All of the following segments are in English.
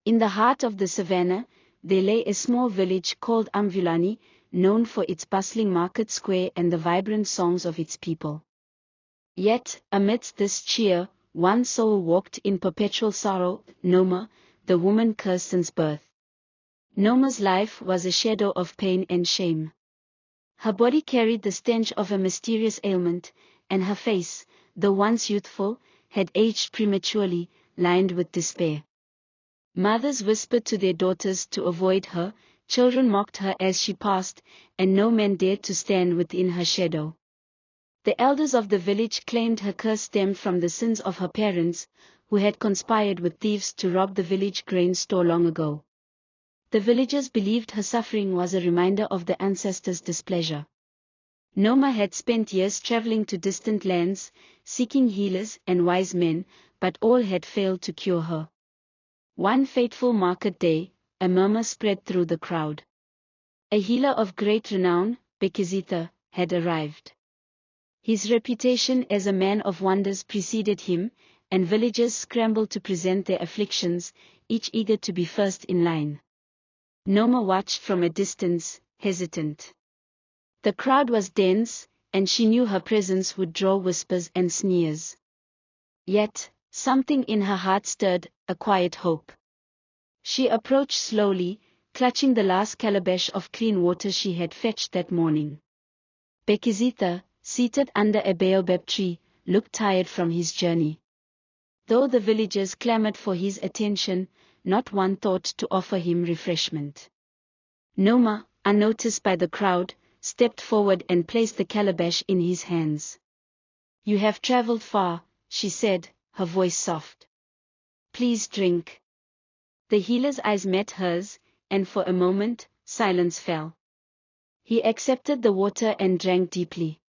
In the heart of the savannah, there lay a small village called Amvulani, known for its bustling market square and the vibrant songs of its people. Yet, amidst this cheer, one soul walked in perpetual sorrow, Noma, the woman cursed since birth. Noma's life was a shadow of pain and shame. Her body carried the stench of a mysterious ailment, and her face, though once youthful, had aged prematurely, lined with despair. Mothers whispered to their daughters to avoid her, children mocked her as she passed, and no man dared to stand within her shadow. The elders of the village claimed her curse stemmed from the sins of her parents, who had conspired with thieves to rob the village grain store long ago. The villagers believed her suffering was a reminder of the ancestors' displeasure. Noma had spent years traveling to distant lands, seeking healers and wise men, but all had failed to cure her. One fateful market day, a murmur spread through the crowd. A healer of great renown, Bekezitha, had arrived. His reputation as a man of wonders preceded him, and villagers scrambled to present their afflictions, each eager to be first in line. Noma watched from a distance, hesitant. The crowd was dense, and she knew her presence would draw whispers and sneers. Yet, something in her heart stirred, a quiet hope. She approached slowly, clutching the last calabash of clean water she had fetched that morning. Bekezitha, seated under a baobab tree, looked tired from his journey. Though the villagers clamored for his attention, not one thought to offer him refreshment. Noma, unnoticed by the crowd, stepped forward and placed the calabash in his hands. "You have traveled far," she said, her voice soft. "Please drink." The healer's eyes met hers, and for a moment, silence fell. He accepted the water and drank deeply.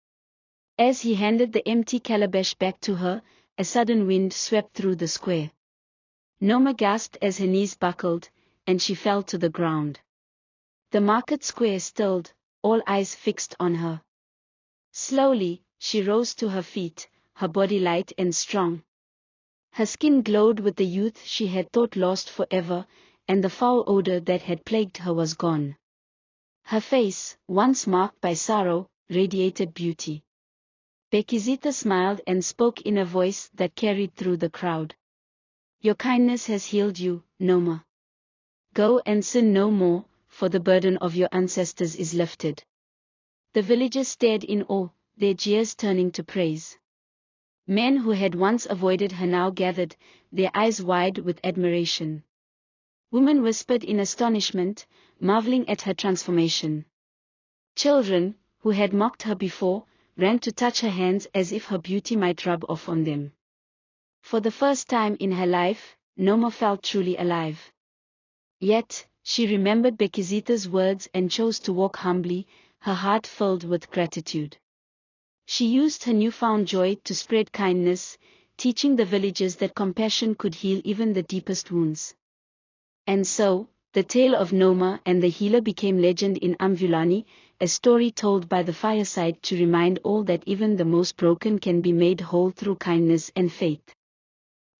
As he handed the empty calabash back to her, a sudden wind swept through the square. Noma gasped as her knees buckled, and she fell to the ground. The market square stilled, all eyes fixed on her. Slowly, she rose to her feet, her body light and strong. Her skin glowed with the youth she had thought lost forever, and the foul odor that had plagued her was gone. Her face, once marked by sorrow, radiated beauty. Bekezitha smiled and spoke in a voice that carried through the crowd. "Your kindness has healed you, Noma. Go and sin no more, for the burden of your ancestors is lifted." The villagers stared in awe, their jeers turning to praise. Men who had once avoided her now gathered, their eyes wide with admiration. Women whispered in astonishment, marveling at her transformation. Children, who had mocked her before, ran to touch her hands as if her beauty might rub off on them. For the first time in her life, Noma felt truly alive. Yet, she remembered Bekezitha's words and chose to walk humbly, her heart filled with gratitude. She used her newfound joy to spread kindness, teaching the villagers that compassion could heal even the deepest wounds. And so, the tale of Noma and the healer became legend in Amvulani, a story told by the fireside to remind all that even the most broken can be made whole through kindness and faith.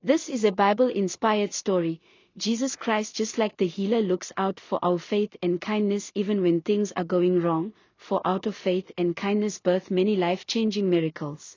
This is a Bible-inspired story. Jesus Christ, just like the healer, looks out for our faith and kindness even when things are going wrong, for out of faith and kindness birth many life-changing miracles.